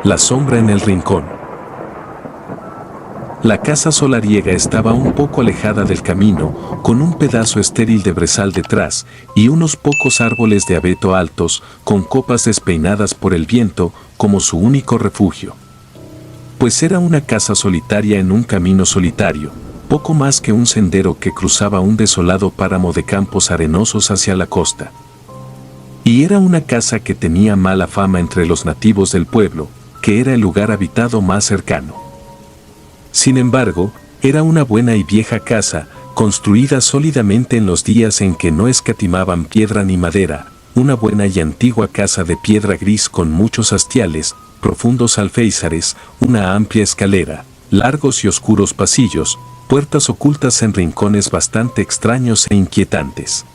La sombra en el rincón. La casa solariega estaba un poco alejada del camino, con un pedazo estéril de brezal detrás y unos pocos árboles de abeto altos, con copas despeinadas por el viento, como su único refugio. Pues era una casa solitaria en un camino solitario, poco más que un sendero que cruzaba un desolado páramo de campos arenosos hacia la costa. Y era una casa que tenía mala fama entre los nativos del pueblo, que era el lugar habitado más cercano. Sin embargo, era una buena y vieja casa, construida sólidamente en los días en que no escatimaban piedra ni madera, una buena y antigua casa de piedra gris con muchos hastiales, profundos alféizares, una amplia escalera, largos y oscuros pasillos, puertas ocultas en rincones bastante extraños e inquietantes,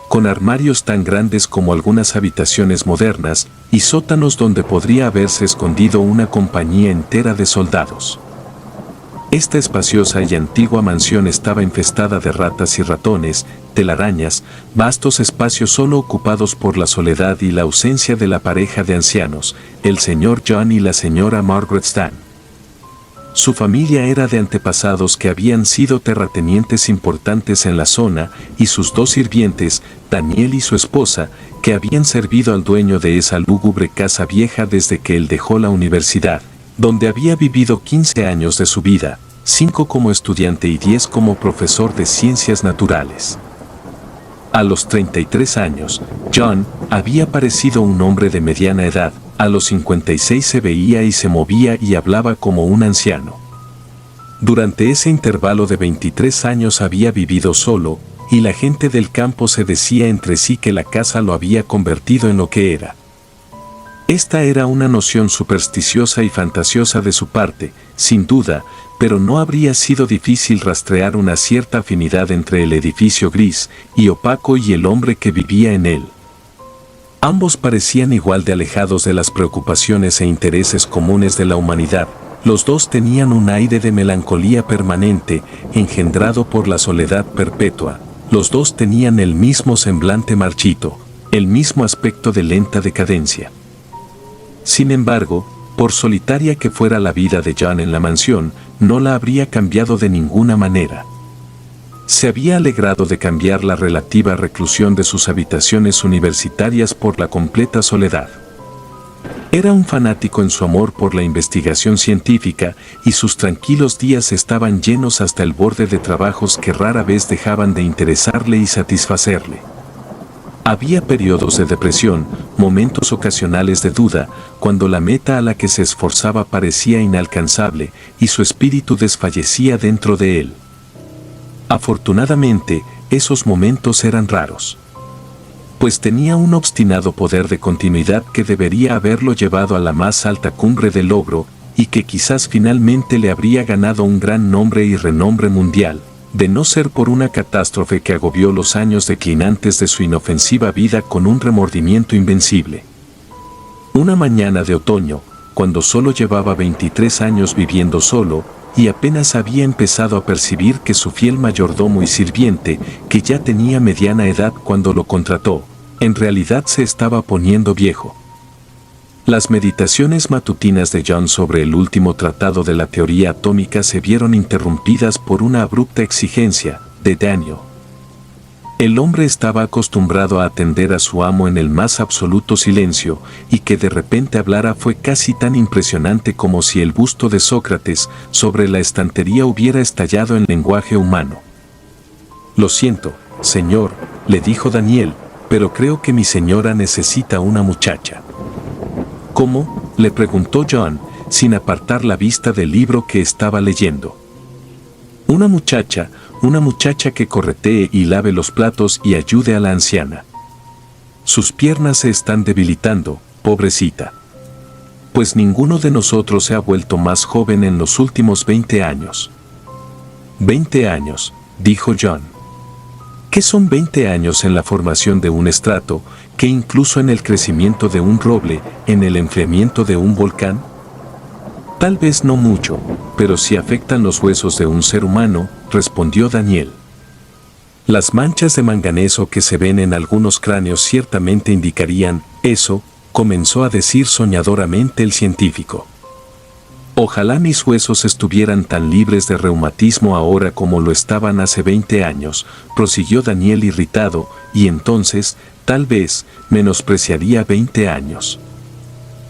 con armarios tan grandes como algunas habitaciones modernas y sótanos donde podría haberse escondido una compañía entera de soldados. Esta espaciosa y antigua mansión estaba infestada de ratas y ratones, telarañas, vastos espacios solo ocupados por la soledad y la ausencia de la pareja de ancianos, el señor John y la señora Margaret Stan. Su familia era de antepasados que habían sido terratenientes importantes en la zona, y sus dos sirvientes, Daniel y su esposa, que habían servido al dueño de esa lúgubre casa vieja desde que él dejó la universidad, donde había vivido 15 años de su vida, 5 como estudiante y 10 como profesor de ciencias naturales. A los 33 años, John había parecido un hombre de mediana edad. A los 56 se veía y se movía y hablaba como un anciano. Durante ese intervalo de 23 años había vivido solo, y la gente del campo se decía entre sí que la casa lo había convertido en lo que era. Esta era una noción supersticiosa y fantasiosa de su parte, sin duda, pero no habría sido difícil rastrear una cierta afinidad entre el edificio gris y opaco y el hombre que vivía en él. Ambos parecían igual de alejados de las preocupaciones e intereses comunes de la humanidad. Los dos tenían un aire de melancolía permanente, engendrado por la soledad perpetua. Los dos tenían el mismo semblante marchito, el mismo aspecto de lenta decadencia. Sin embargo, por solitaria que fuera la vida de John en la mansión, no la habría cambiado de ninguna manera. Se había alegrado de cambiar la relativa reclusión de sus habitaciones universitarias por la completa soledad. Era un fanático en su amor por la investigación científica, y sus tranquilos días estaban llenos hasta el borde de trabajos que rara vez dejaban de interesarle y satisfacerle. Había periodos de depresión, momentos ocasionales de duda, cuando la meta a la que se esforzaba parecía inalcanzable y su espíritu desfallecía dentro de él. Afortunadamente, esos momentos eran raros, pues tenía un obstinado poder de continuidad que debería haberlo llevado a la más alta cumbre del logro, y que quizás finalmente le habría ganado un gran nombre y renombre mundial, de no ser por una catástrofe que agobió los años declinantes de su inofensiva vida con un remordimiento invencible. Una mañana de otoño, cuando solo llevaba 23 años viviendo solo, y apenas había empezado a percibir que su fiel mayordomo y sirviente, que ya tenía mediana edad cuando lo contrató, en realidad se estaba poniendo viejo. Las meditaciones matutinas de John sobre el último tratado de la teoría atómica se vieron interrumpidas por una abrupta exigencia de Daniel. El hombre estaba acostumbrado a atender a su amo en el más absoluto silencio, y que de repente hablara fue casi tan impresionante como si el busto de Sócrates sobre la estantería hubiera estallado en lenguaje humano. «Lo siento, señor», le dijo Daniel, «pero creo que mi señora necesita una muchacha». «¿Cómo?», le preguntó John, sin apartar la vista del libro que estaba leyendo. Una muchacha que corretee y lave los platos y ayude a la anciana. Sus piernas se están debilitando, pobrecita. Pues ninguno de nosotros se ha vuelto más joven en los últimos 20 años. 20 años, dijo John. ¿Qué son 20 años en la formación de un estrato, que incluso en el crecimiento de un roble, en el enfriamiento de un volcán? Tal vez no mucho, pero sí afectan los huesos de un ser humano, respondió Daniel. Las manchas de manganeso que se ven en algunos cráneos ciertamente indicarían eso, comenzó a decir soñadoramente el científico. Ojalá mis huesos estuvieran tan libres de reumatismo ahora como lo estaban hace 20 años, prosiguió Daniel irritado, y entonces, tal vez, menospreciaría 20 años.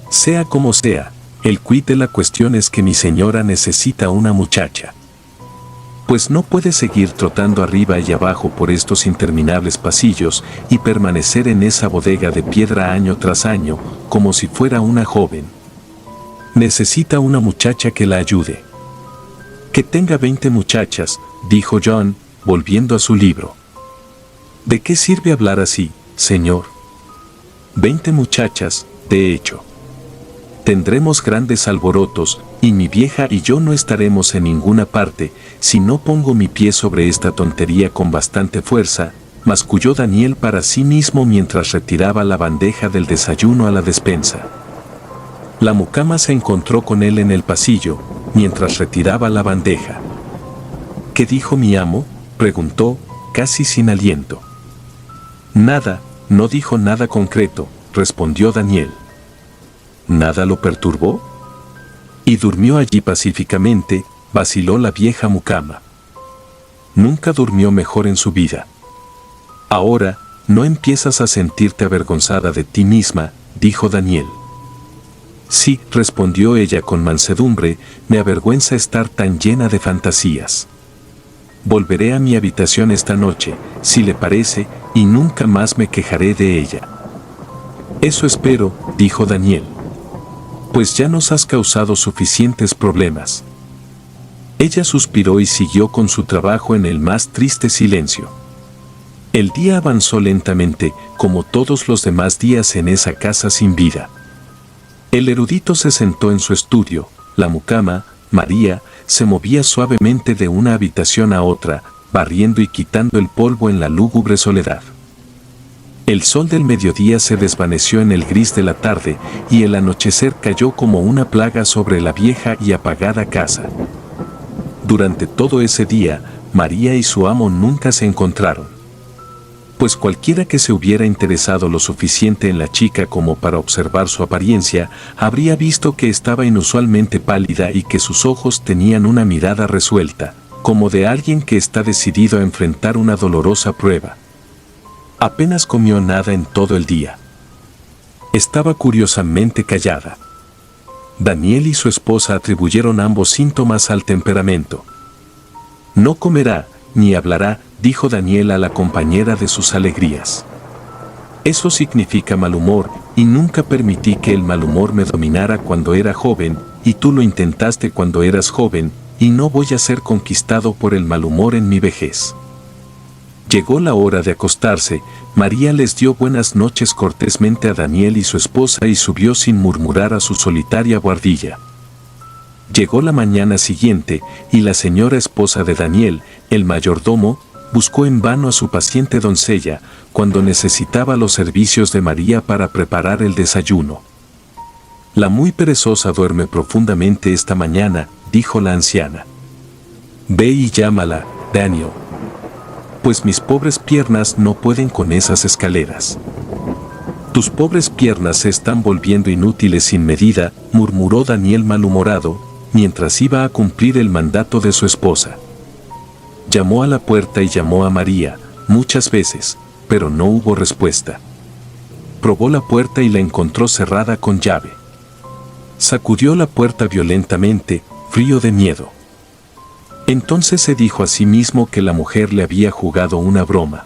Sea como sea, el quid de la cuestión es que mi señora necesita una muchacha. Pues no puede seguir trotando arriba y abajo por estos interminables pasillos y permanecer en esa bodega de piedra año tras año, como si fuera una joven. Necesita una muchacha que la ayude. Que tenga 20 muchachas, dijo John, volviendo a su libro. ¿De qué sirve hablar así, señor? 20 muchachas, de hecho. Tendremos grandes alborotos, y mi vieja y yo no estaremos en ninguna parte, si no pongo mi pie sobre esta tontería con bastante fuerza, masculló Daniel para sí mismo mientras retiraba la bandeja del desayuno a la despensa. La mucama se encontró con él en el pasillo, mientras retiraba la bandeja. ¿Qué dijo mi amo?, preguntó, casi sin aliento. Nada, no dijo nada concreto, respondió Daniel. ¿Nada lo perturbó? Y durmió allí pacíficamente, vaciló la vieja mucama. Nunca durmió mejor en su vida. Ahora, ¿no empiezas a sentirte avergonzada de ti misma?, dijo Daniel. Sí, respondió ella con mansedumbre, me avergüenza estar tan llena de fantasías. Volveré a mi habitación esta noche, si le parece, y nunca más me quejaré de ella. Eso espero, dijo Daniel. Pues ya nos has causado suficientes problemas. Ella suspiró y siguió con su trabajo en el más triste silencio. El día avanzó lentamente, como todos los demás días en esa casa sin vida. El erudito se sentó en su estudio, la mucama, María, se movía suavemente de una habitación a otra, barriendo y quitando el polvo en la lúgubre soledad. El sol del mediodía se desvaneció en el gris de la tarde, y el anochecer cayó como una plaga sobre la vieja y apagada casa. Durante todo ese día, María y su amo nunca se encontraron. Pues cualquiera que se hubiera interesado lo suficiente en la chica como para observar su apariencia, habría visto que estaba inusualmente pálida y que sus ojos tenían una mirada resuelta, como de alguien que está decidido a enfrentar una dolorosa prueba. Apenas comió nada en todo el día. Estaba curiosamente callada. Daniel y su esposa atribuyeron ambos síntomas al temperamento. No comerá, ni hablará, dijo Daniel a la compañera de sus alegrías. Eso significa mal humor, y nunca permití que el mal humor me dominara cuando era joven, y tú lo intentaste cuando eras joven, y no voy a ser conquistado por el mal humor en mi vejez. Llegó la hora de acostarse, María les dio buenas noches cortésmente a Daniel y su esposa y subió sin murmurar a su solitaria buhardilla. Llegó la mañana siguiente, y la señora esposa de Daniel, el mayordomo, buscó en vano a su paciente doncella, cuando necesitaba los servicios de María para preparar el desayuno. La muy perezosa duerme profundamente esta mañana, dijo la anciana. Ve y llámala, Daniel. Pues mis pobres piernas no pueden con esas escaleras. Tus pobres piernas se están volviendo inútiles sin medida, murmuró Daniel malhumorado, mientras iba a cumplir el mandato de su esposa. Llamó a la puerta y llamó a María, muchas veces, pero no hubo respuesta. Probó la puerta y la encontró cerrada con llave. Sacudió la puerta violentamente, frío de miedo. Entonces se dijo a sí mismo que la mujer le había jugado una broma.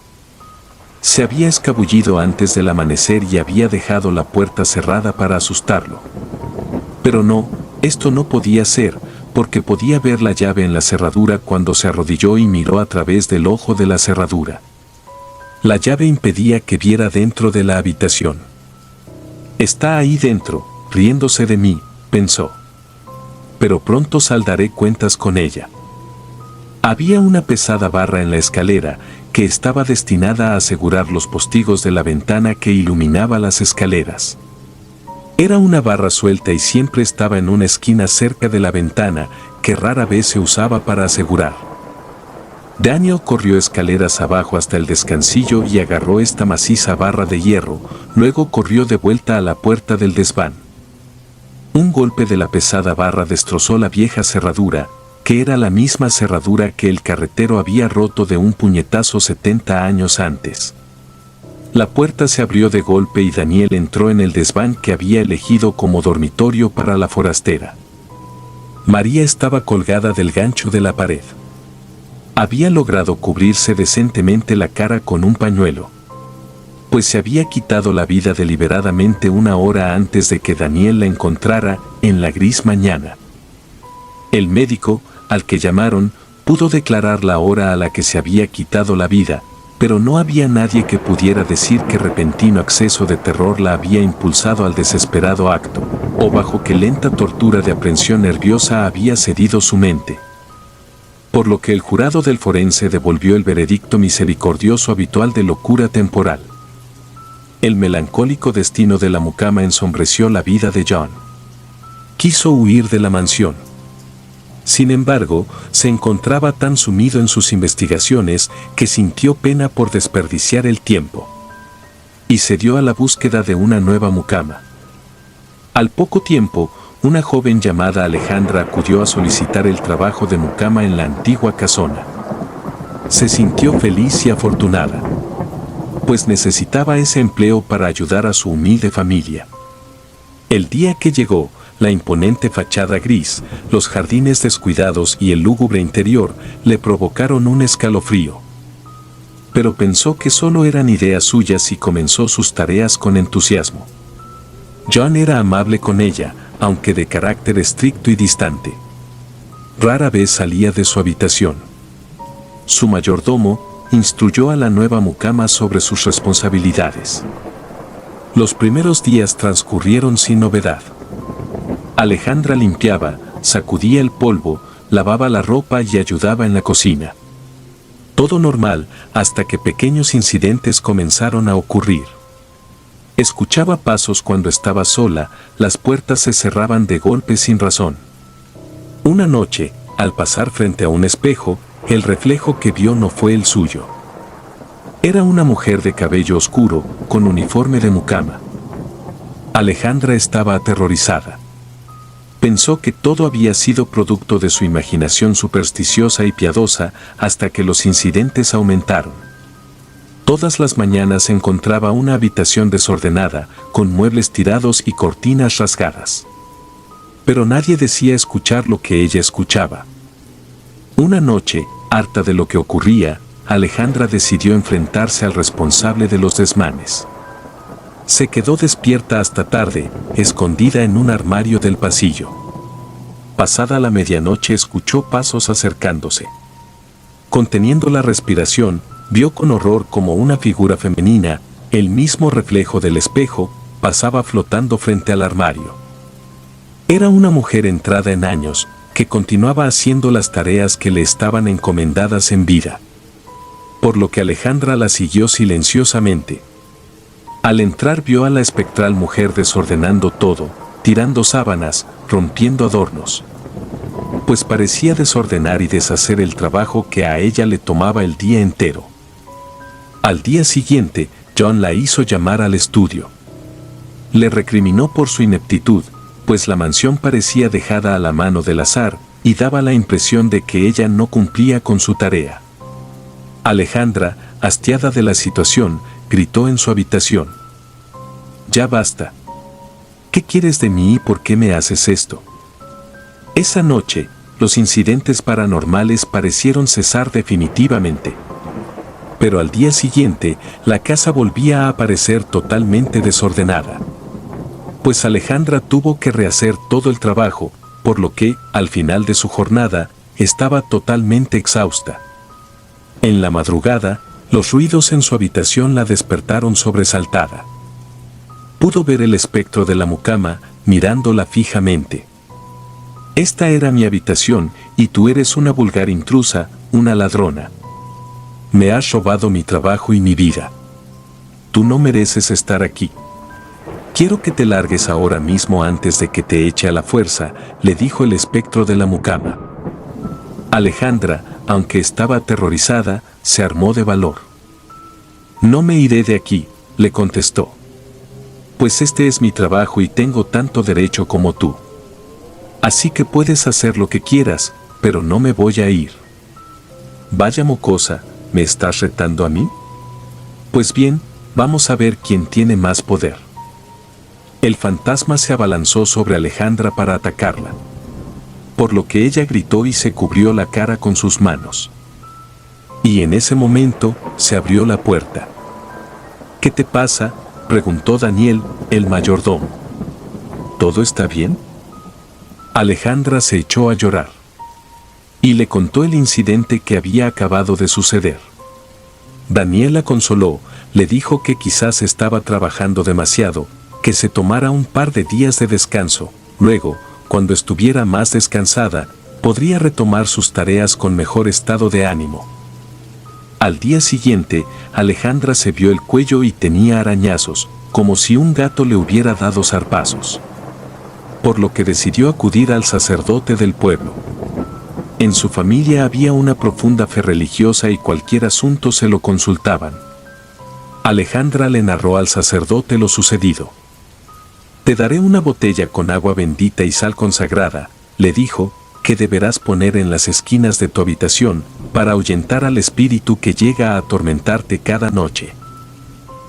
Se había escabullido antes del amanecer y había dejado la puerta cerrada para asustarlo. Pero no, esto no podía ser, porque podía ver la llave en la cerradura cuando se arrodilló y miró a través del ojo de la cerradura. La llave impedía que viera dentro de la habitación. Está ahí dentro, riéndose de mí, pensó. Pero pronto saldaré cuentas con ella. Había una pesada barra en la escalera, que estaba destinada a asegurar los postigos de la ventana que iluminaba las escaleras. Era una barra suelta y siempre estaba en una esquina cerca de la ventana, que rara vez se usaba para asegurar. Daniel corrió escaleras abajo hasta el descansillo y agarró esta maciza barra de hierro, luego corrió de vuelta a la puerta del desván. Un golpe de la pesada barra destrozó la vieja cerradura, que era la misma cerradura que el carretero había roto de un puñetazo 70 años antes. La puerta se abrió de golpe y Daniel entró en el desván que había elegido como dormitorio para la forastera. María estaba colgada del gancho de la pared. Había logrado cubrirse decentemente la cara con un pañuelo, pues se había quitado la vida deliberadamente una hora antes de que Daniel la encontrara en la gris mañana. El médico, al que llamaron, pudo declarar la hora a la que se había quitado la vida, pero no había nadie que pudiera decir que repentino acceso de terror la había impulsado al desesperado acto, o bajo qué lenta tortura de aprensión nerviosa había cedido su mente. Por lo que el jurado del forense devolvió el veredicto misericordioso habitual de locura temporal. El melancólico destino de la mucama ensombreció la vida de John. Quiso huir de la mansión. Sin embargo, se encontraba tan sumido en sus investigaciones que sintió pena por desperdiciar el tiempo. Y se dio a la búsqueda de una nueva mucama. Al poco tiempo, una joven llamada Alejandra acudió a solicitar el trabajo de mucama en la antigua casona. Se sintió feliz y afortunada, pues necesitaba ese empleo para ayudar a su humilde familia. El día que llegó, la imponente fachada gris, los jardines descuidados y el lúgubre interior le provocaron un escalofrío. Pero pensó que solo eran ideas suyas y comenzó sus tareas con entusiasmo. John era amable con ella, aunque de carácter estricto y distante. Rara vez salía de su habitación. Su mayordomo instruyó a la nueva mucama sobre sus responsabilidades. Los primeros días transcurrieron sin novedad. Alejandra limpiaba, sacudía el polvo, lavaba la ropa y ayudaba en la cocina. Todo normal hasta que pequeños incidentes comenzaron a ocurrir. Escuchaba pasos cuando estaba sola, las puertas se cerraban de golpe sin razón. Una noche, al pasar frente a un espejo, el reflejo que vio no fue el suyo. Era una mujer de cabello oscuro, con uniforme de mucama. Alejandra estaba aterrorizada. Pensó que todo había sido producto de su imaginación supersticiosa y piadosa hasta que los incidentes aumentaron. Todas las mañanas encontraba una habitación desordenada, con muebles tirados y cortinas rasgadas. Pero nadie decía escuchar lo que ella escuchaba. Una noche, harta de lo que ocurría, Alejandra decidió enfrentarse al responsable de los desmanes. Se quedó despierta hasta tarde, escondida en un armario del pasillo. Pasada la medianoche escuchó pasos acercándose. Conteniendo la respiración, vio con horror como una figura femenina, el mismo reflejo del espejo, pasaba flotando frente al armario. Era una mujer entrada en años, que continuaba haciendo las tareas que le estaban encomendadas en vida. Por lo que Alejandra la siguió silenciosamente. Al entrar vio a la espectral mujer desordenando todo, tirando sábanas, rompiendo adornos. Pues parecía desordenar y deshacer el trabajo que a ella le tomaba el día entero. Al día siguiente, John la hizo llamar al estudio. Le recriminó por su ineptitud, pues la mansión parecía dejada a la mano del azar y daba la impresión de que ella no cumplía con su tarea. Alejandra, hastiada de la situación, gritó en su habitación: «Ya basta. ¿Qué quieres de mí y por qué me haces esto?». Esa noche, los incidentes paranormales parecieron cesar definitivamente. Pero al día siguiente, la casa volvía a aparecer totalmente desordenada. Pues Alejandra tuvo que rehacer todo el trabajo, por lo que, al final de su jornada, estaba totalmente exhausta. En la madrugada, los ruidos en su habitación la despertaron sobresaltada. Pudo ver el espectro de la mucama, mirándola fijamente. «Esta era mi habitación, y tú eres una vulgar intrusa, una ladrona. Me has robado mi trabajo y mi vida. Tú no mereces estar aquí. Quiero que te largues ahora mismo antes de que te eche a la fuerza», le dijo el espectro de la mucama. Alejandra, aunque estaba aterrorizada, se armó de valor. «No me iré de aquí», le contestó. «Pues este es mi trabajo y tengo tanto derecho como tú. Así que puedes hacer lo que quieras, pero no me voy a ir». «Vaya mocosa, ¿me estás retando a mí? Pues bien, vamos a ver quién tiene más poder». El fantasma se abalanzó sobre Alejandra para atacarla, por lo que ella gritó y se cubrió la cara con sus manos. Y en ese momento, se abrió la puerta. «¿Qué te pasa?», preguntó Daniel, el mayordomo. «¿Todo está bien?». Alejandra se echó a llorar y le contó el incidente que había acabado de suceder. Daniel la consoló, le dijo que quizás estaba trabajando demasiado, que se tomara un par de días de descanso, luego, cuando estuviera más descansada, podría retomar sus tareas con mejor estado de ánimo. Al día siguiente, Alejandra se vio el cuello y tenía arañazos, como si un gato le hubiera dado zarpazos. Por lo que decidió acudir al sacerdote del pueblo. En su familia había una profunda fe religiosa y cualquier asunto se lo consultaban. Alejandra le narró al sacerdote lo sucedido. «Te daré una botella con agua bendita y sal consagrada», le dijo, «que deberás poner en las esquinas de tu habitación para ahuyentar al espíritu que llega a atormentarte cada noche.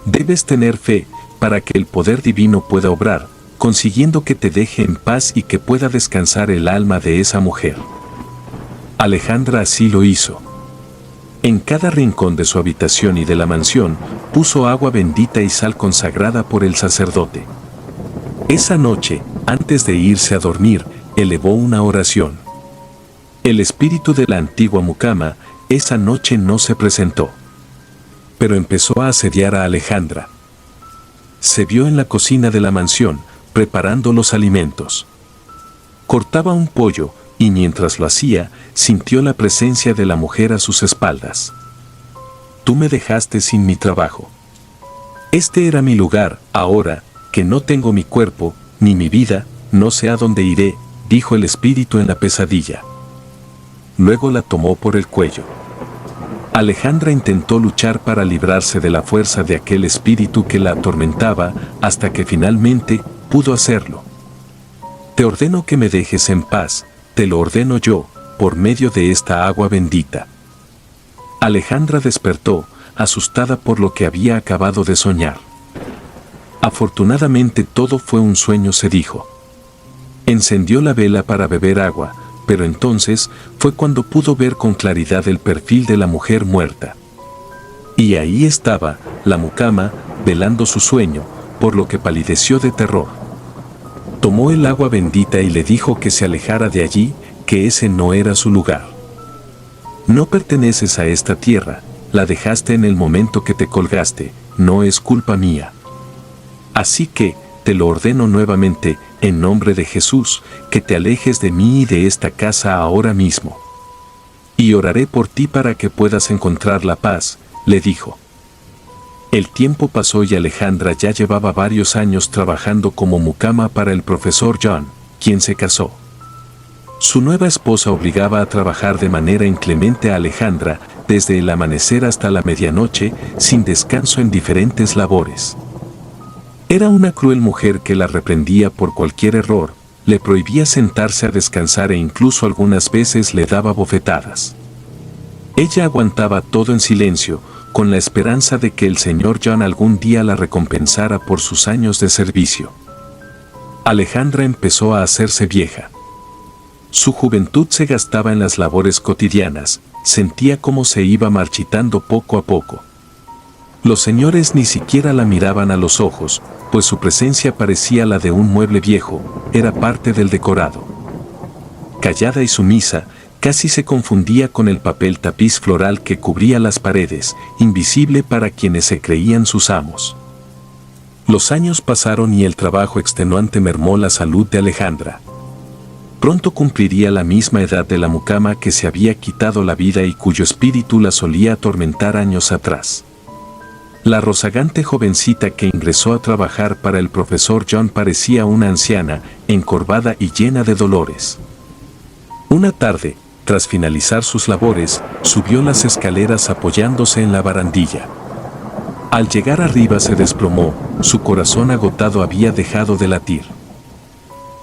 Debes tener fe para que el poder divino pueda obrar, consiguiendo que te deje en paz y que pueda descansar el alma de esa mujer». Alejandra así lo hizo. En cada rincón de su habitación y de la mansión puso agua bendita y sal consagrada por el sacerdote. Esa noche, antes de irse a dormir, elevó una oración. El espíritu de la antigua mucama esa noche no se presentó, pero empezó a asediar a Alejandra. Se vio en la cocina de la mansión, preparando los alimentos. Cortaba un pollo, y mientras lo hacía, sintió la presencia de la mujer a sus espaldas. «Tú me dejaste sin mi trabajo. Este era mi lugar, ahora que no tengo mi cuerpo, ni mi vida, no sé a dónde iré», dijo el espíritu en la pesadilla. Luego la tomó por el cuello. Alejandra intentó luchar para librarse de la fuerza de aquel espíritu que la atormentaba, hasta que finalmente pudo hacerlo. «Te ordeno que me dejes en paz, te lo ordeno yo, por medio de esta agua bendita». Alejandra despertó, asustada por lo que había acabado de soñar. Afortunadamente todo fue un sueño, se dijo. Encendió la vela para beber agua, pero entonces fue cuando pudo ver con claridad el perfil de la mujer muerta. Y ahí estaba, la mucama, velando su sueño, por lo que palideció de terror. Tomó el agua bendita y le dijo que se alejara de allí, que ese no era su lugar. «No perteneces a esta tierra, la dejaste en el momento que te colgaste, no es culpa mía. Así que, te lo ordeno nuevamente, en nombre de Jesús, que te alejes de mí y de esta casa ahora mismo. Y oraré por ti para que puedas encontrar la paz», le dijo. El tiempo pasó y Alejandra ya llevaba varios años trabajando como mucama para el profesor John, quien se casó. Su nueva esposa obligaba a trabajar de manera inclemente a Alejandra, desde el amanecer hasta la medianoche, sin descanso en diferentes labores. Era una cruel mujer que la reprendía por cualquier error, le prohibía sentarse a descansar e incluso algunas veces le daba bofetadas. Ella aguantaba todo en silencio, con la esperanza de que el señor John algún día la recompensara por sus años de servicio. Alejandra empezó a hacerse vieja. Su juventud se gastaba en las labores cotidianas, sentía cómo se iba marchitando poco a poco. Los señores ni siquiera la miraban a los ojos, pues su presencia parecía la de un mueble viejo, era parte del decorado. Callada y sumisa, casi se confundía con el papel tapiz floral que cubría las paredes, invisible para quienes se creían sus amos. Los años pasaron y el trabajo extenuante mermó la salud de Alejandra. Pronto cumpliría la misma edad de la mucama que se había quitado la vida y cuyo espíritu la solía atormentar años atrás. La rozagante jovencita que ingresó a trabajar para el profesor John parecía una anciana, encorvada y llena de dolores. Una tarde, tras finalizar sus labores, subió las escaleras apoyándose en la barandilla. Al llegar arriba se desplomó, su corazón agotado había dejado de latir.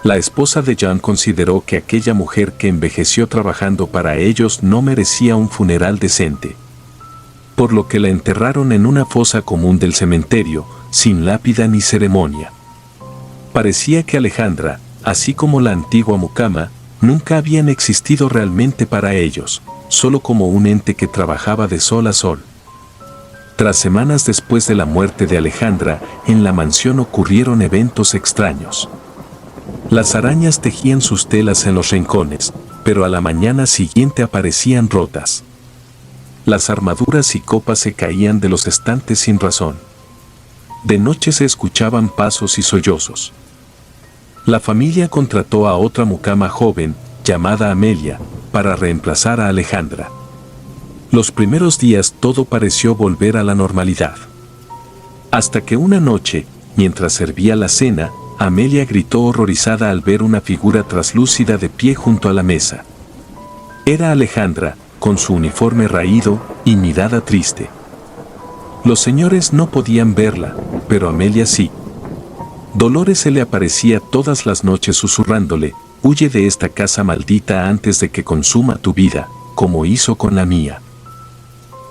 La esposa de John consideró que aquella mujer que envejeció trabajando para ellos no merecía un funeral decente, por lo que la enterraron en una fosa común del cementerio, sin lápida ni ceremonia. Parecía que Alejandra, así como la antigua mucama, nunca habían existido realmente para ellos, solo como un ente que trabajaba de sol a sol. Tras semanas después de la muerte de Alejandra, en la mansión ocurrieron eventos extraños. Las arañas tejían sus telas en los rincones, pero a la mañana siguiente aparecían rotas. Las armaduras y copas se caían de los estantes sin razón. De noche se escuchaban pasos y sollozos. La familia contrató a otra mucama joven, llamada Amelia, para reemplazar a Alejandra. Los primeros días todo pareció volver a la normalidad. Hasta que una noche, mientras servía la cena, Amelia gritó horrorizada al ver una figura traslúcida de pie junto a la mesa. Era Alejandra, con su uniforme raído y mirada triste. Los señores no podían verla, pero Amelia sí. Dolores se le aparecía todas las noches susurrándole: «Huye de esta casa maldita antes de que consuma tu vida, como hizo con la mía».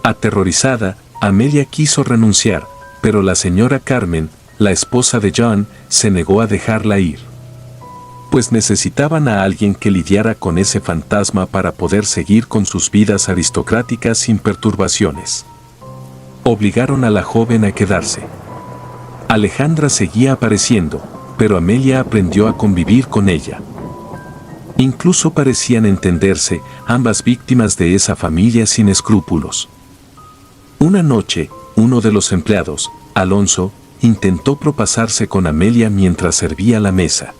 Aterrorizada, Amelia quiso renunciar, pero la señora Carmen, la esposa de John, se negó a dejarla ir. Pues necesitaban a alguien que lidiara con ese fantasma para poder seguir con sus vidas aristocráticas sin perturbaciones. Obligaron a la joven a quedarse. Alejandra seguía apareciendo, pero Amelia aprendió a convivir con ella. Incluso parecían entenderse, ambas víctimas de esa familia sin escrúpulos. Una noche, uno de los empleados, Alonso, intentó propasarse con Amelia mientras servía la mesa.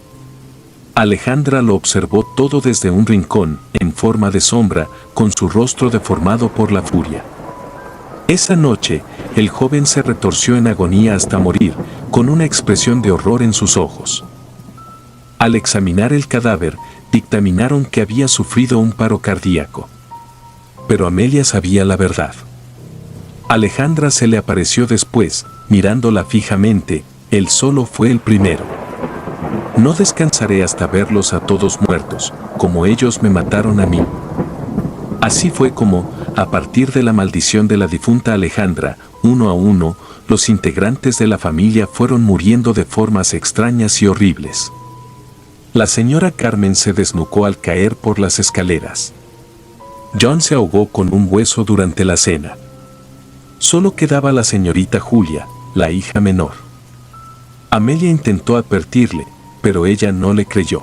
Alejandra lo observó todo desde un rincón, en forma de sombra, con su rostro deformado por la furia. Esa noche, el joven se retorció en agonía hasta morir, con una expresión de horror en sus ojos. Al examinar el cadáver, dictaminaron que había sufrido un paro cardíaco. Pero Amelia sabía la verdad. Alejandra se le apareció después, mirándola fijamente. Él solo fue el primero. «No descansaré hasta verlos a todos muertos, como ellos me mataron a mí». Así fue como, a partir de la maldición de la difunta Alejandra, uno a uno, los integrantes de la familia fueron muriendo de formas extrañas y horribles. La señora Carmen se desnucó al caer por las escaleras. John se ahogó con un hueso durante la cena. Solo quedaba la señorita Julia, la hija menor. Amelia intentó advertirle, pero ella no le creyó.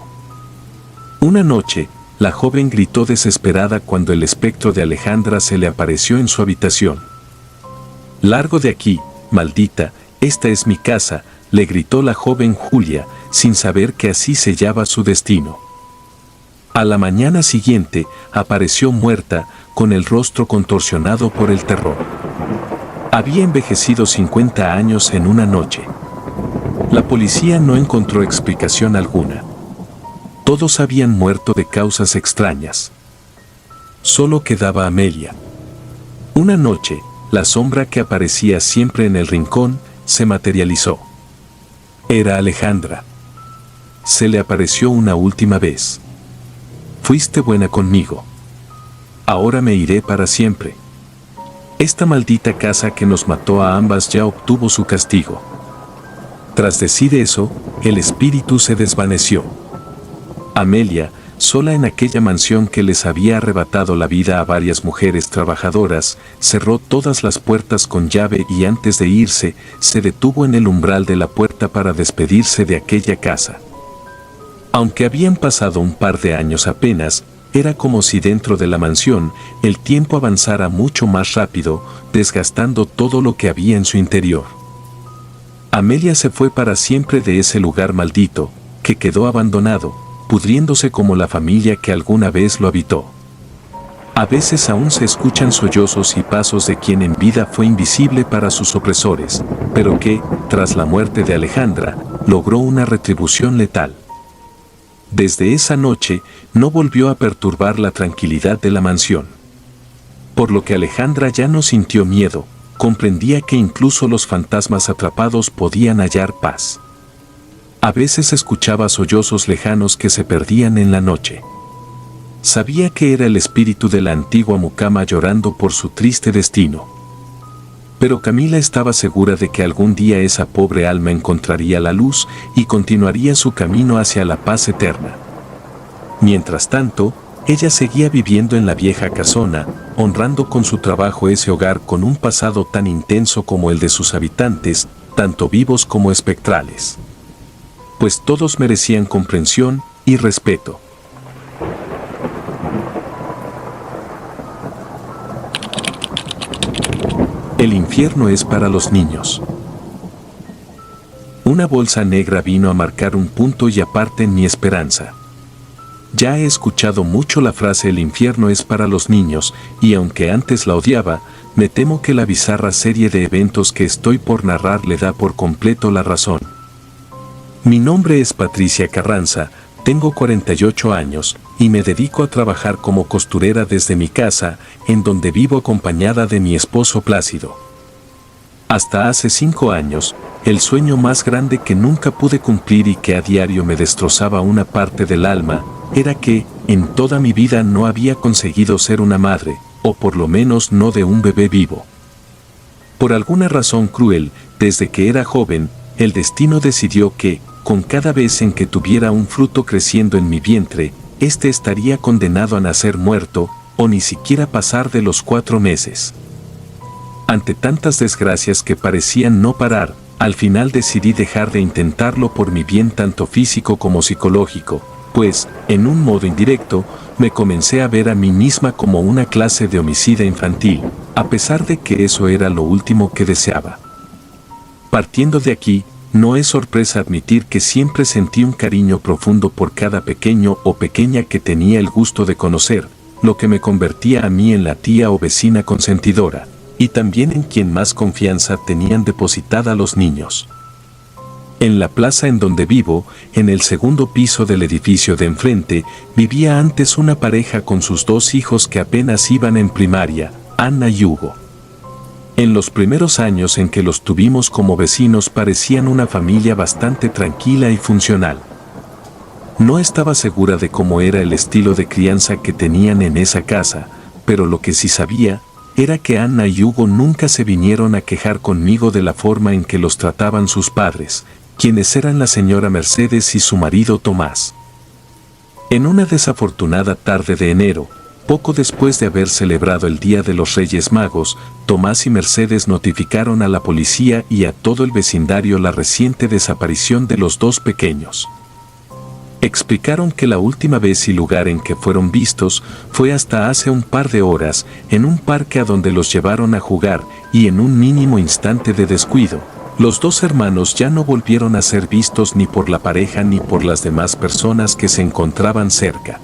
Una noche, la joven gritó desesperada cuando el espectro de Alejandra se le apareció en su habitación. «Largo de aquí, maldita, esta es mi casa», le gritó la joven Julia, sin saber que así sellaba su destino. A la mañana siguiente, apareció muerta, con el rostro contorsionado por el terror. Había envejecido 50 años en una noche. La policía no encontró explicación alguna. Todos habían muerto de causas extrañas. Solo quedaba Amelia. Una noche, la sombra que aparecía siempre en el rincón, se materializó. Era Alejandra. Se le apareció una última vez. «Fuiste buena conmigo. Ahora me iré para siempre. Esta maldita casa que nos mató a ambas ya obtuvo su castigo». Tras decir eso, el espíritu se desvaneció. Amelia, sola en aquella mansión que les había arrebatado la vida a varias mujeres trabajadoras, cerró todas las puertas con llave y antes de irse, se detuvo en el umbral de la puerta para despedirse de aquella casa. Aunque habían pasado un par de años apenas, era como si dentro de la mansión el tiempo avanzara mucho más rápido, desgastando todo lo que había en su interior. Amelia se fue para siempre de ese lugar maldito, que quedó abandonado, pudriéndose como la familia que alguna vez lo habitó. A veces aún se escuchan sollozos y pasos de quien en vida fue invisible para sus opresores, pero que, tras la muerte de Alejandra, logró una retribución letal. Desde esa noche no volvió a perturbar la tranquilidad de la mansión. Por lo que Alejandra ya no sintió miedo, comprendía que incluso los fantasmas atrapados podían hallar paz. A veces escuchaba sollozos lejanos que se perdían en la noche. Sabía que era el espíritu de la antigua mucama llorando por su triste destino. Pero Camila estaba segura de que algún día esa pobre alma encontraría la luz y continuaría su camino hacia la paz eterna. Mientras tanto, ella seguía viviendo en la vieja casona, honrando con su trabajo ese hogar con un pasado tan intenso como el de sus habitantes, tanto vivos como espectrales. Pues todos merecían comprensión y respeto. El infierno es para los niños. Una bolsa negra vino a marcar un punto y aparte en mi esperanza. Ya he escuchado mucho la frase el infierno es para los niños, y aunque antes la odiaba, me temo que la bizarra serie de eventos que estoy por narrar le da por completo la razón. Mi nombre es Patricia Carranza, tengo 48 años, y me dedico a trabajar como costurera desde mi casa, en donde vivo acompañada de mi esposo Plácido. Hasta hace 5 años, el sueño más grande que nunca pude cumplir y que a diario me destrozaba una parte del alma, era que, en toda mi vida no había conseguido ser una madre, o por lo menos no de un bebé vivo. Por alguna razón cruel, desde que era joven, el destino decidió que, con cada vez en que tuviera un fruto creciendo en mi vientre, éste estaría condenado a nacer muerto, o ni siquiera pasar de los 4 meses. Ante tantas desgracias que parecían no parar, al final decidí dejar de intentarlo por mi bien tanto físico como psicológico, pues, en un modo indirecto, me comencé a ver a mí misma como una clase de homicida infantil, a pesar de que eso era lo último que deseaba. Partiendo de aquí, no es sorpresa admitir que siempre sentí un cariño profundo por cada pequeño o pequeña que tenía el gusto de conocer, lo que me convertía a mí en la tía o vecina consentidora, y también en quien más confianza tenían depositada los niños. En la plaza en donde vivo, en el segundo piso del edificio de enfrente, vivía antes una pareja con sus 2 hijos que apenas iban en primaria, Ana y Hugo. En los primeros años en que los tuvimos como vecinos parecían una familia bastante tranquila y funcional. No estaba segura de cómo era el estilo de crianza que tenían en esa casa, pero lo que sí sabía era que Ana y Hugo nunca se vinieron a quejar conmigo de la forma en que los trataban sus padres, quienes eran la señora Mercedes y su marido Tomás. En una desafortunada tarde de enero, poco después de haber celebrado el Día de los Reyes Magos, Tomás y Mercedes notificaron a la policía y a todo el vecindario la reciente desaparición de los 2 pequeños. Explicaron que la última vez y lugar en que fueron vistos fue hasta hace un par de horas, en un parque a donde los llevaron a jugar, y en un mínimo instante de descuido, los 2 hermanos ya no volvieron a ser vistos ni por la pareja ni por las demás personas que se encontraban cerca.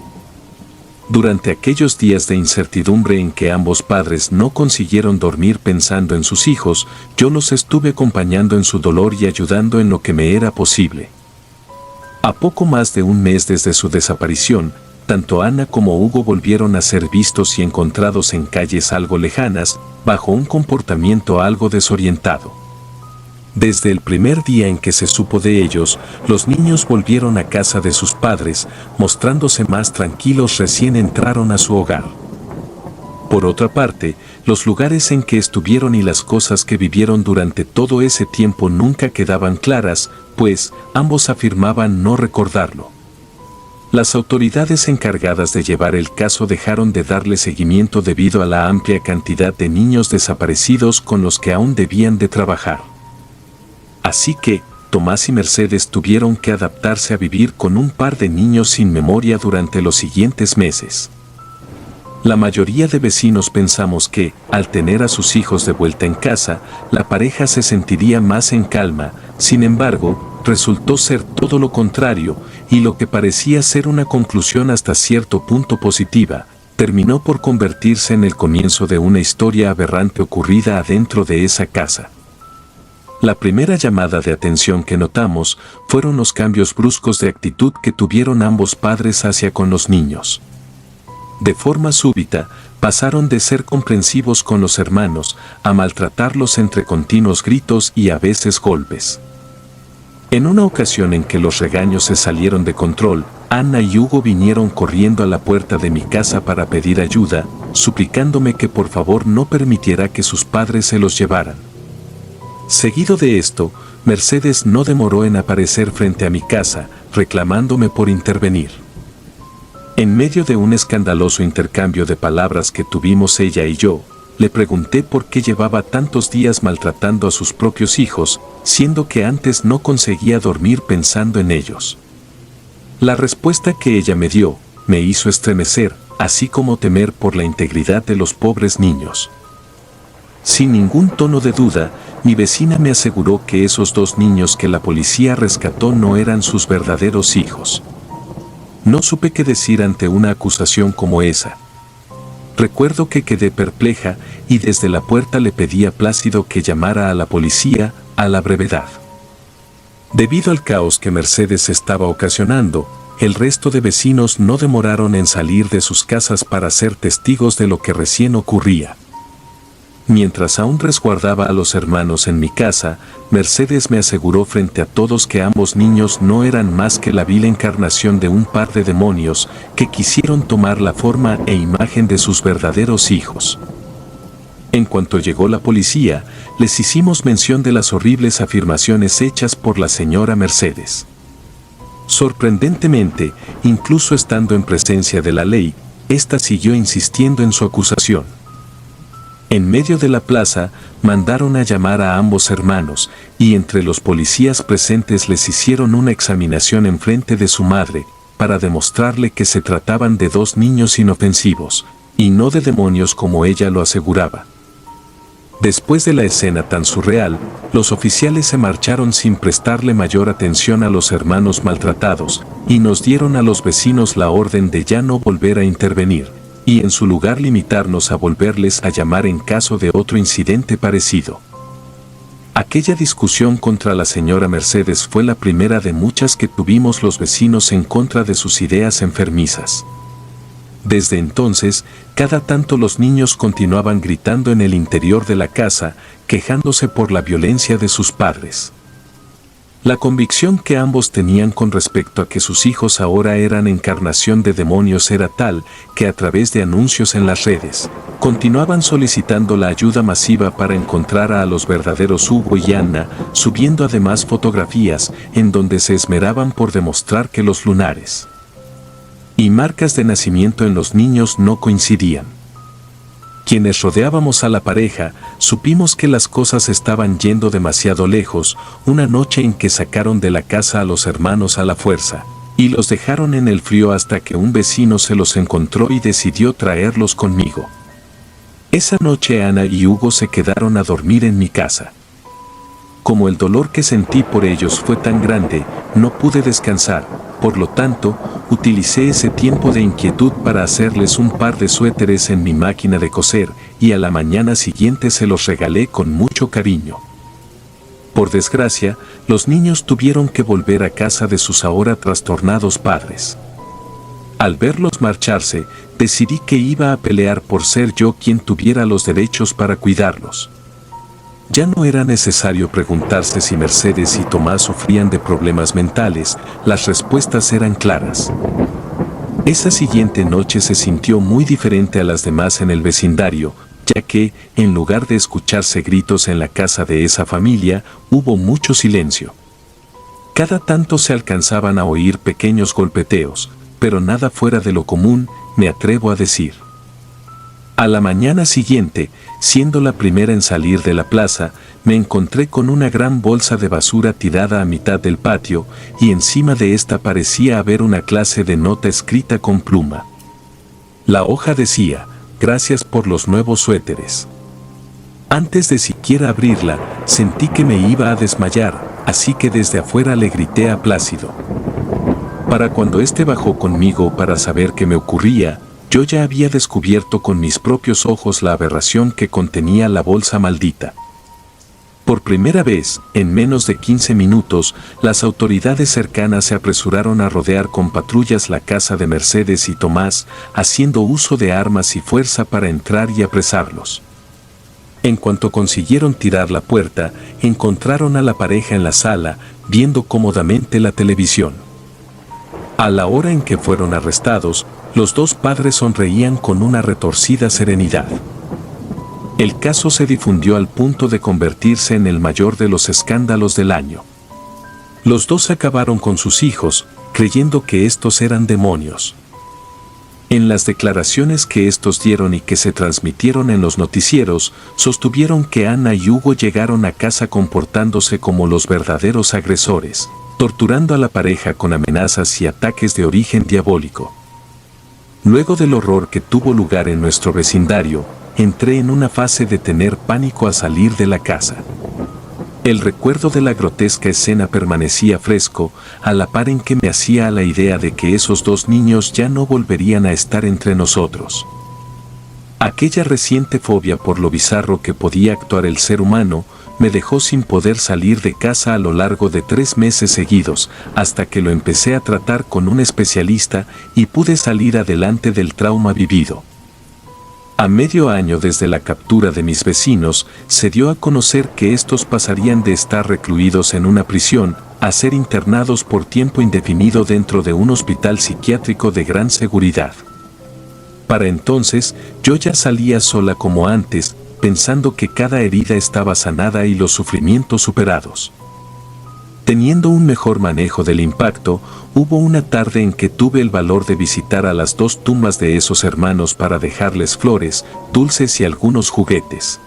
Durante aquellos días de incertidumbre en que ambos padres no consiguieron dormir pensando en sus hijos, yo los estuve acompañando en su dolor y ayudando en lo que me era posible. A poco más de un mes desde su desaparición, tanto Ana como Hugo volvieron a ser vistos y encontrados en calles algo lejanas, bajo un comportamiento algo desorientado. Desde el primer día en que se supo de ellos, los niños volvieron a casa de sus padres, mostrándose más tranquilos recién entraron a su hogar. Por otra parte, los lugares en que estuvieron y las cosas que vivieron durante todo ese tiempo nunca quedaban claras, pues ambos afirmaban no recordarlo. Las autoridades encargadas de llevar el caso dejaron de darle seguimiento debido a la amplia cantidad de niños desaparecidos con los que aún debían de trabajar. Así que, Tomás y Mercedes tuvieron que adaptarse a vivir con un par de niños sin memoria durante los siguientes meses. La mayoría de vecinos pensamos que, al tener a sus hijos de vuelta en casa, la pareja se sentiría más en calma. Sin embargo, resultó ser todo lo contrario, y lo que parecía ser una conclusión hasta cierto punto positiva, terminó por convertirse en el comienzo de una historia aberrante ocurrida adentro de esa casa. La primera llamada de atención que notamos fueron los cambios bruscos de actitud que tuvieron ambos padres hacia con los niños. De forma súbita, pasaron de ser comprensivos con los hermanos a maltratarlos entre continuos gritos y a veces golpes. En una ocasión en que los regaños se salieron de control, Ana y Hugo vinieron corriendo a la puerta de mi casa para pedir ayuda, suplicándome que por favor no permitiera que sus padres se los llevaran. Seguido de esto, Mercedes no demoró en aparecer frente a mi casa, reclamándome por intervenir. En medio de un escandaloso intercambio de palabras que tuvimos ella y yo, le pregunté por qué llevaba tantos días maltratando a sus propios hijos, siendo que antes no conseguía dormir pensando en ellos. La respuesta que ella me dio, me hizo estremecer, así como temer por la integridad de los pobres niños. Sin ningún tono de duda, mi vecina me aseguró que esos 2 niños que la policía rescató no eran sus verdaderos hijos. No supe qué decir ante una acusación como esa. Recuerdo que quedé perpleja y desde la puerta le pedí a Plácido que llamara a la policía a la brevedad. Debido al caos que Mercedes estaba ocasionando, el resto de vecinos no demoraron en salir de sus casas para ser testigos de lo que recién ocurría. Mientras aún resguardaba a los hermanos en mi casa, Mercedes me aseguró frente a todos que ambos niños no eran más que la vil encarnación de un par de demonios que quisieron tomar la forma e imagen de sus verdaderos hijos. En cuanto llegó la policía, les hicimos mención de las horribles afirmaciones hechas por la señora Mercedes. Sorprendentemente, incluso estando en presencia de la ley, ésta siguió insistiendo en su acusación. En medio de la plaza, mandaron a llamar a ambos hermanos, y entre los policías presentes les hicieron una examinación enfrente de su madre, para demostrarle que se trataban de 2 niños inofensivos, y no de demonios como ella lo aseguraba. Después de la escena tan surreal, los oficiales se marcharon sin prestarle mayor atención a los hermanos maltratados, y nos dieron a los vecinos la orden de ya no volver a intervenir, y en su lugar limitarnos a volverles a llamar en caso de otro incidente parecido. Aquella discusión contra la señora Mercedes fue la primera de muchas que tuvimos los vecinos en contra de sus ideas enfermizas. Desde entonces, cada tanto los niños continuaban gritando en el interior de la casa, quejándose por la violencia de sus padres. La convicción que ambos tenían con respecto a que sus hijos ahora eran encarnación de demonios era tal que a través de anuncios en las redes, continuaban solicitando la ayuda masiva para encontrar a los verdaderos Hugo y Anna, subiendo además fotografías en donde se esmeraban por demostrar que los lunares y marcas de nacimiento en los niños no coincidían. Quienes rodeábamos a la pareja, supimos que las cosas estaban yendo demasiado lejos, una noche en que sacaron de la casa a los hermanos a la fuerza, y los dejaron en el frío hasta que un vecino se los encontró y decidió traerlos conmigo. Esa noche Ana y Hugo se quedaron a dormir en mi casa. Como el dolor que sentí por ellos fue tan grande, no pude descansar, por lo tanto, utilicé ese tiempo de inquietud para hacerles un par de suéteres en mi máquina de coser, y a la mañana siguiente se los regalé con mucho cariño. Por desgracia, los niños tuvieron que volver a casa de sus ahora trastornados padres. Al verlos marcharse, decidí que iba a pelear por ser yo quien tuviera los derechos para cuidarlos. Ya no era necesario preguntarse si Mercedes y Tomás sufrían de problemas mentales, las respuestas eran claras. Esa siguiente noche se sintió muy diferente a las demás en el vecindario, ya que, en lugar de escucharse gritos en la casa de esa familia, hubo mucho silencio. Cada tanto se alcanzaban a oír pequeños golpeteos, pero nada fuera de lo común, me atrevo a decir. A la mañana siguiente, siendo la primera en salir de la plaza, me encontré con una gran bolsa de basura tirada a mitad del patio, y encima de esta parecía haber una clase de nota escrita con pluma. La hoja decía: "Gracias por los nuevos suéteres". Antes de siquiera abrirla, sentí que me iba a desmayar, así que desde afuera le grité a Plácido. Para cuando éste bajó conmigo para saber qué me ocurría, yo ya había descubierto con mis propios ojos la aberración que contenía la bolsa maldita. Por primera vez, en menos de 15 minutos, las autoridades cercanas se apresuraron a rodear con patrullas la casa de Mercedes y Tomás, haciendo uso de armas y fuerza para entrar y apresarlos. En cuanto consiguieron tirar la puerta, encontraron a la pareja en la sala, viendo cómodamente la televisión. A la hora en que fueron arrestados, los dos padres sonreían con una retorcida serenidad. El caso se difundió al punto de convertirse en el mayor de los escándalos del año. Los dos acabaron con sus hijos, creyendo que estos eran demonios. En las declaraciones que estos dieron y que se transmitieron en los noticieros, sostuvieron que Ana y Hugo llegaron a casa comportándose como los verdaderos agresores, torturando a la pareja con amenazas y ataques de origen diabólico. Luego del horror que tuvo lugar en nuestro vecindario, entré en una fase de tener pánico a salir de la casa. El recuerdo de la grotesca escena permanecía fresco, a la par en que me hacía a la idea de que esos dos niños ya no volverían a estar entre nosotros. Aquella reciente fobia por lo bizarro que podía actuar el ser humano, me dejó sin poder salir de casa a lo largo de 3 meses seguidos, hasta que lo empecé a tratar con un especialista y pude salir adelante del trauma vivido. A medio año desde la captura de mis vecinos, se dio a conocer que estos pasarían de estar recluidos en una prisión a ser internados por tiempo indefinido dentro de un hospital psiquiátrico de gran seguridad. Para entonces, yo ya salía sola como antes, pensando que cada herida estaba sanada y los sufrimientos superados. Teniendo un mejor manejo del impacto, hubo una tarde en que tuve el valor de visitar a las 2 tumbas de esos hermanos para dejarles flores, dulces y algunos juguetes.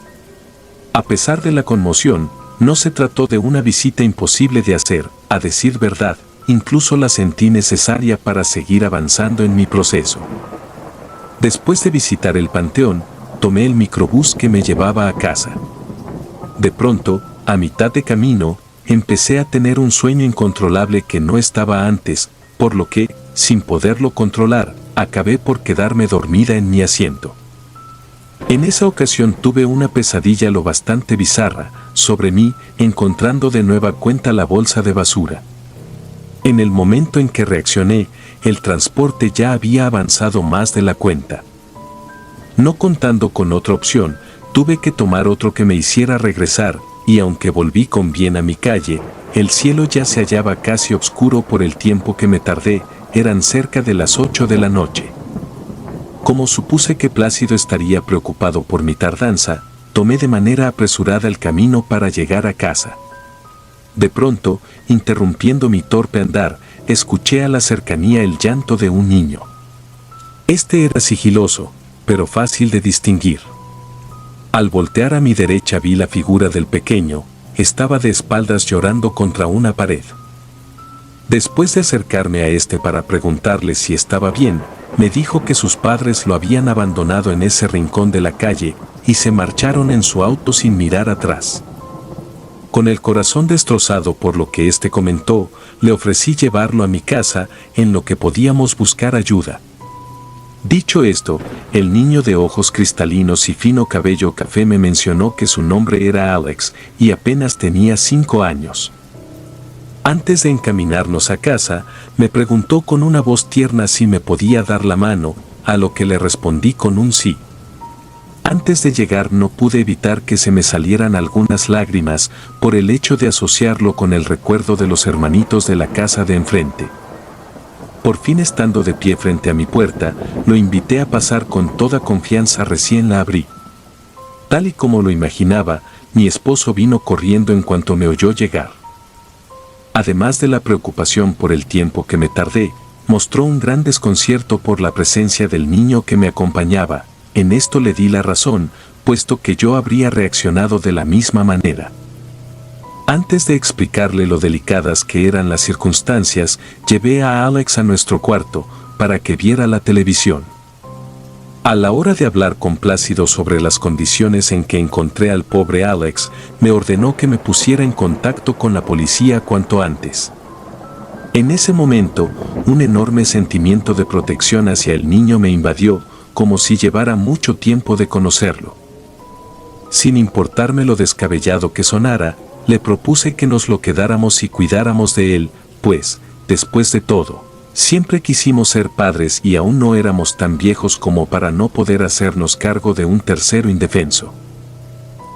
A pesar de la conmoción, no se trató de una visita imposible de hacer, a decir verdad, incluso la sentí necesaria para seguir avanzando en mi proceso. Después de visitar el panteón, tomé el microbús que me llevaba a casa. De pronto, a mitad de camino, empecé a tener un sueño incontrolable que no estaba antes, por lo que, sin poderlo controlar, acabé por quedarme dormida en mi asiento. En esa ocasión tuve una pesadilla lo bastante bizarra, sobre mí, encontrando de nueva cuenta la bolsa de basura. En el momento en que reaccioné, el transporte ya había avanzado más de la cuenta. No contando con otra opción, tuve que tomar otro que me hiciera regresar, y aunque volví con bien a mi calle, el cielo ya se hallaba casi oscuro por el tiempo que me tardé, eran cerca de las 8 de la noche. Como supuse que Plácido estaría preocupado por mi tardanza, tomé de manera apresurada el camino para llegar a casa. De pronto, interrumpiendo mi torpe andar, escuché a la cercanía el llanto de un niño. Este era sigiloso, pero fácil de distinguir. Al voltear a mi derecha vi la figura del pequeño, estaba de espaldas llorando contra una pared. Después de acercarme a este para preguntarle si estaba bien, me dijo que sus padres lo habían abandonado en ese rincón de la calle y se marcharon en su auto sin mirar atrás. Con el corazón destrozado por lo que este comentó, le ofrecí llevarlo a mi casa en lo que podíamos buscar ayuda. Dicho esto, el niño de ojos cristalinos y fino cabello café me mencionó que su nombre era Alex y apenas tenía 5 años. Antes de encaminarnos a casa, me preguntó con una voz tierna si me podía dar la mano, a lo que le respondí con un sí. Antes de llegar no pude evitar que se me salieran algunas lágrimas por el hecho de asociarlo con el recuerdo de los hermanitos de la casa de enfrente. Por fin estando de pie frente a mi puerta, lo invité a pasar con toda confianza recién la abrí. Tal y como lo imaginaba, mi esposo vino corriendo en cuanto me oyó llegar. Además de la preocupación por el tiempo que me tardé, mostró un gran desconcierto por la presencia del niño que me acompañaba. En esto le di la razón, puesto que yo habría reaccionado de la misma manera. Antes de explicarle lo delicadas que eran las circunstancias, llevé a Alex a nuestro cuarto, para que viera la televisión. A la hora de hablar con Plácido sobre las condiciones en que encontré al pobre Alex, me ordenó que me pusiera en contacto con la policía cuanto antes. En ese momento, un enorme sentimiento de protección hacia el niño me invadió, como si llevara mucho tiempo de conocerlo. Sin importarme lo descabellado que sonara, le propuse que nos lo quedáramos y cuidáramos de él, pues, después de todo, siempre quisimos ser padres y aún no éramos tan viejos como para no poder hacernos cargo de un tercero indefenso.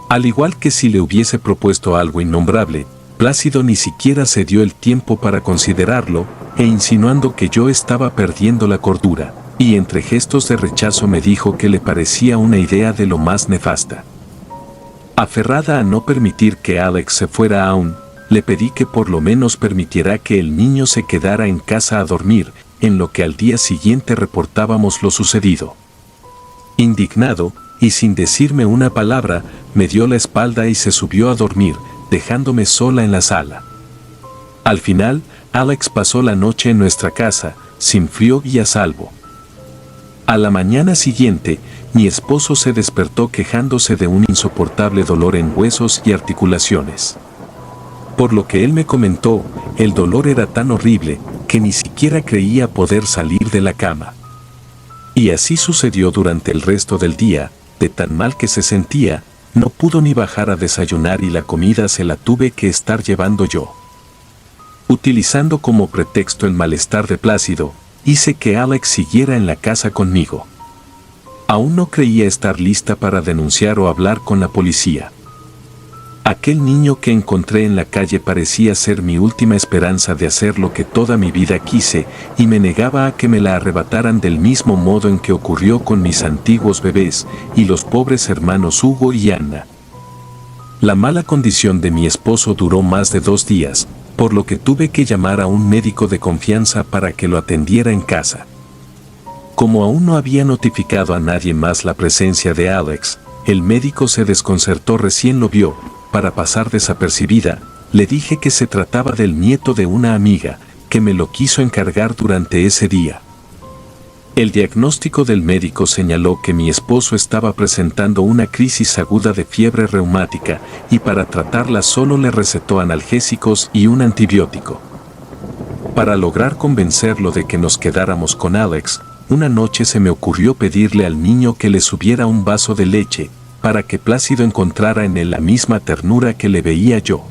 Al igual que si le hubiese propuesto algo innombrable, Plácido ni siquiera se dio el tiempo para considerarlo, e insinuando que yo estaba perdiendo la cordura, y entre gestos de rechazo me dijo que le parecía una idea de lo más nefasta. Aferrada a no permitir que Alex se fuera aún, le pedí que por lo menos permitiera que el niño se quedara en casa a dormir, en lo que al día siguiente reportábamos lo sucedido. Indignado, y sin decirme una palabra, me dio la espalda y se subió a dormir, dejándome sola en la sala. Al final, Alex pasó la noche en nuestra casa, sin frío y a salvo. A la mañana siguiente, mi esposo se despertó quejándose de un insoportable dolor en huesos y articulaciones. Por lo que él me comentó, el dolor era tan horrible que ni siquiera creía poder salir de la cama. Y así sucedió durante el resto del día, de tan mal que se sentía, no pudo ni bajar a desayunar y la comida se la tuve que estar llevando yo. Utilizando como pretexto el malestar de Plácido, hice que Alex siguiera en la casa conmigo. Aún no creía estar lista para denunciar o hablar con la policía. Aquel niño que encontré en la calle parecía ser mi última esperanza de hacer lo que toda mi vida quise, y me negaba a que me la arrebataran del mismo modo en que ocurrió con mis antiguos bebés y los pobres hermanos Hugo y Anna. La mala condición de mi esposo duró más de 2 días, por lo que tuve que llamar a un médico de confianza para que lo atendiera en casa. Como aún no había notificado a nadie más la presencia de Alex, el médico se desconcertó recién lo vio. Para pasar desapercibida, le dije que se trataba del nieto de una amiga, que me lo quiso encargar durante ese día. El diagnóstico del médico señaló que mi esposo estaba presentando una crisis aguda de fiebre reumática, y para tratarla solo le recetó analgésicos y un antibiótico. Para lograr convencerlo de que nos quedáramos con Alex, una noche se me ocurrió pedirle al niño que le subiera un vaso de leche, para que Plácido encontrara en él la misma ternura que le veía yo.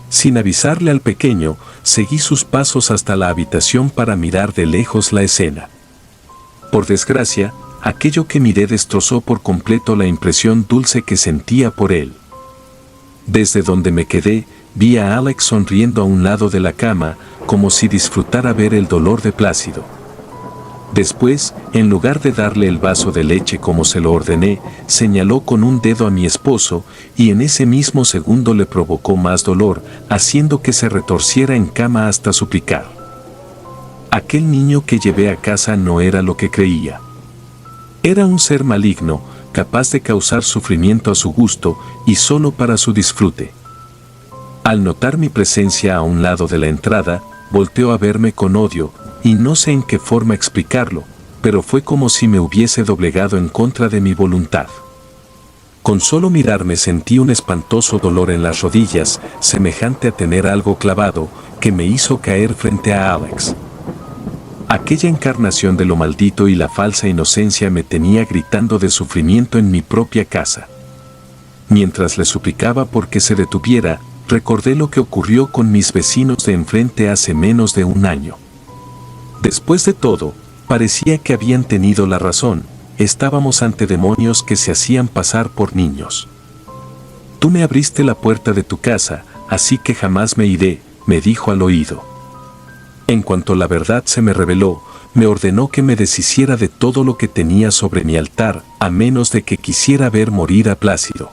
Sin avisarle al pequeño, seguí sus pasos hasta la habitación para mirar de lejos la escena. Por desgracia, aquello que miré destrozó por completo la impresión dulce que sentía por él. Desde donde me quedé, vi a Alex sonriendo a un lado de la cama, como si disfrutara ver el dolor de Plácido. Después, en lugar de darle el vaso de leche como se lo ordené, señaló con un dedo a mi esposo, y en ese mismo segundo le provocó más dolor, haciendo que se retorciera en cama hasta suplicar. Aquel niño que llevé a casa no era lo que creía. Era un ser maligno, capaz de causar sufrimiento a su gusto y solo para su disfrute. Al notar mi presencia a un lado de la entrada, volteó a verme con odio, y no sé en qué forma explicarlo, pero fue como si me hubiese doblegado en contra de mi voluntad. Con solo mirarme sentí un espantoso dolor en las rodillas, semejante a tener algo clavado, que me hizo caer frente a Alex. Aquella encarnación de lo maldito y la falsa inocencia me tenía gritando de sufrimiento en mi propia casa. Mientras le suplicaba por que se detuviera, recordé lo que ocurrió con mis vecinos de enfrente hace menos de 1 año. Después de todo, parecía que habían tenido la razón, estábamos ante demonios que se hacían pasar por niños. Tú me abriste la puerta de tu casa, así que jamás me iré, me dijo al oído. En cuanto la verdad se me reveló, me ordenó que me deshiciera de todo lo que tenía sobre mi altar, a menos de que quisiera ver morir a Plácido.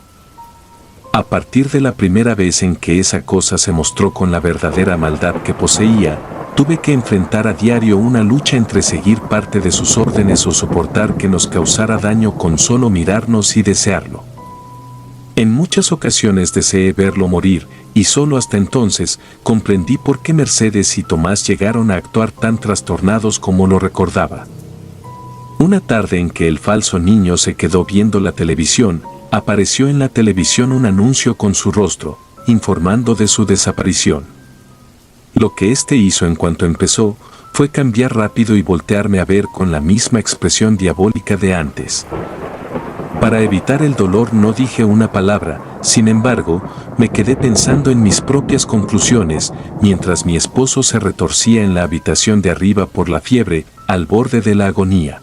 A partir de la primera vez en que esa cosa se mostró con la verdadera maldad que poseía, tuve que enfrentar a diario una lucha entre seguir parte de sus órdenes o soportar que nos causara daño con solo mirarnos y desearlo. En muchas ocasiones deseé verlo morir, y solo hasta entonces comprendí por qué Mercedes y Tomás llegaron a actuar tan trastornados como lo recordaba. Una tarde en que el falso niño se quedó viendo la televisión, apareció en la televisión un anuncio con su rostro, informando de su desaparición. Lo que éste hizo en cuanto empezó, fue cambiar rápido y voltearme a ver con la misma expresión diabólica de antes. Para evitar el dolor no dije una palabra, sin embargo, me quedé pensando en mis propias conclusiones, mientras mi esposo se retorcía en la habitación de arriba por la fiebre, al borde de la agonía.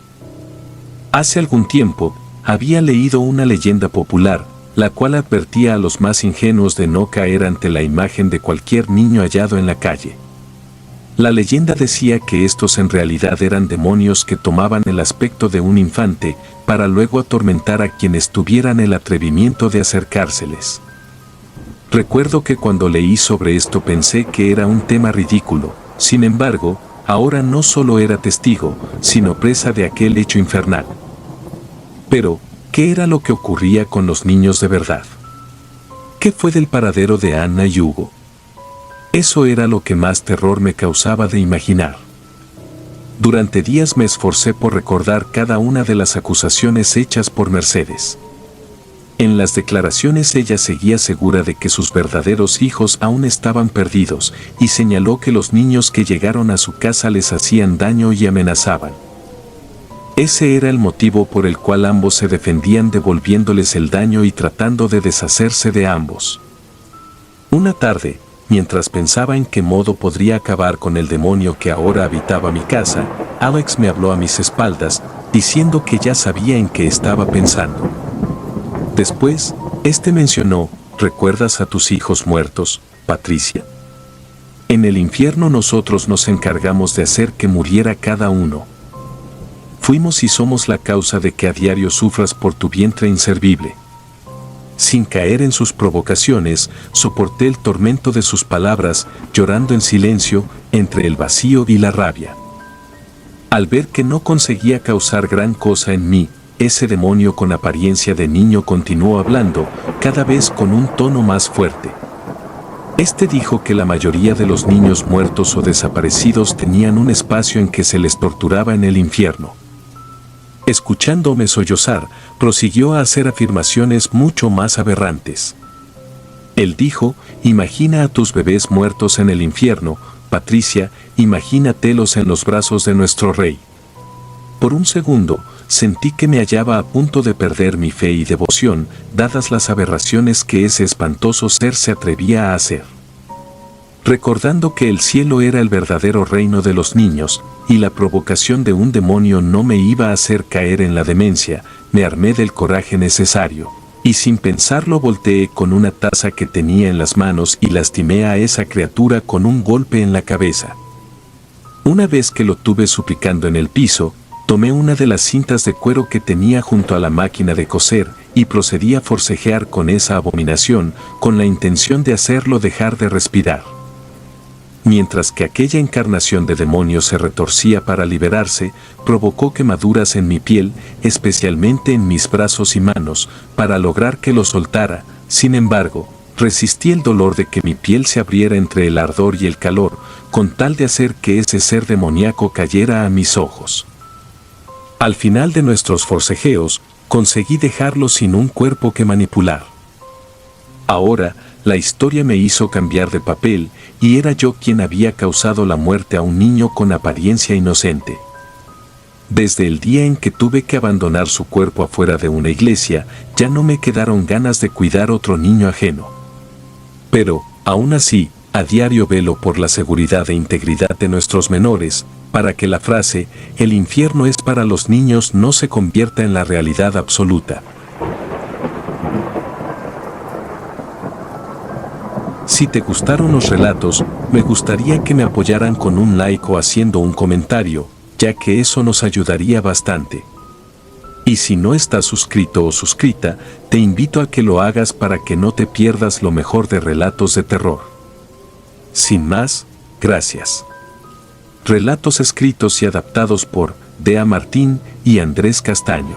Hace algún tiempo, había leído una leyenda popular, la cual advertía a los más ingenuos de no caer ante la imagen de cualquier niño hallado en la calle. La leyenda decía que estos en realidad eran demonios que tomaban el aspecto de un infante, para luego atormentar a quienes tuvieran el atrevimiento de acercárseles. Recuerdo que cuando leí sobre esto pensé que era un tema ridículo, sin embargo, ahora no solo era testigo, sino presa de aquel hecho infernal. Pero, ¿qué era lo que ocurría con los niños de verdad? ¿Qué fue del paradero de Anna y Hugo? Eso era lo que más terror me causaba de imaginar. Durante días me esforcé por recordar cada una de las acusaciones hechas por Mercedes. En las declaraciones ella seguía segura de que sus verdaderos hijos aún estaban perdidos y señaló que los niños que llegaron a su casa les hacían daño y amenazaban. Ese era el motivo por el cual ambos se defendían devolviéndoles el daño y tratando de deshacerse de ambos. Una tarde, mientras pensaba en qué modo podría acabar con el demonio que ahora habitaba mi casa, Alex me habló a mis espaldas, diciendo que ya sabía en qué estaba pensando. Después, mencionó, ¿recuerdas a tus hijos muertos, Patricia? En el infierno nosotros nos encargamos de hacer que muriera cada uno. Fuimos y somos la causa de que a diario sufras por tu vientre inservible. Sin caer en sus provocaciones, soporté el tormento de sus palabras, llorando en silencio, entre el vacío y la rabia. Al ver que no conseguía causar gran cosa en mí, ese demonio con apariencia de niño continuó hablando, cada vez con un tono más fuerte. Dijo que la mayoría de los niños muertos o desaparecidos tenían un espacio en que se les torturaba en el infierno. Escuchándome sollozar, prosiguió a hacer afirmaciones mucho más aberrantes. Él dijo, imagina a tus bebés muertos en el infierno, Patricia, imagínatelos en los brazos de nuestro rey. Por un segundo, sentí que me hallaba a punto de perder mi fe y devoción, dadas las aberraciones que ese espantoso ser se atrevía a hacer. Recordando que el cielo era el verdadero reino de los niños, y la provocación de un demonio no me iba a hacer caer en la demencia, me armé del coraje necesario, y sin pensarlo volteé con una taza que tenía en las manos y lastimé a esa criatura con un golpe en la cabeza. Una vez que lo tuve suplicando en el piso, tomé una de las cintas de cuero que tenía junto a la máquina de coser y procedí a forcejear con esa abominación, con la intención de hacerlo dejar de respirar. Mientras que aquella encarnación de demonio se retorcía para liberarse, provocó quemaduras en mi piel, especialmente en mis brazos y manos, para lograr que lo soltara. Sin embargo, resistí el dolor de que mi piel se abriera entre el ardor y el calor, con tal de hacer que ese ser demoníaco cayera a mis ojos. Al final de nuestros forcejeos, conseguí dejarlo sin un cuerpo que manipular. Ahora, la historia me hizo cambiar de papel, y era yo quien había causado la muerte a un niño con apariencia inocente. Desde el día en que tuve que abandonar su cuerpo afuera de una iglesia, ya no me quedaron ganas de cuidar otro niño ajeno. Pero, aún así, a diario velo por la seguridad e integridad de nuestros menores, para que la frase, el infierno es para los niños, no se convierta en la realidad absoluta. Si te gustaron los relatos, me gustaría que me apoyaran con un like o haciendo un comentario, ya que eso nos ayudaría bastante. Y si no estás suscrito o suscrita, te invito a que lo hagas para que no te pierdas lo mejor de relatos de terror. Sin más, gracias. Relatos escritos y adaptados por Dea Martín y Andrés Castaño.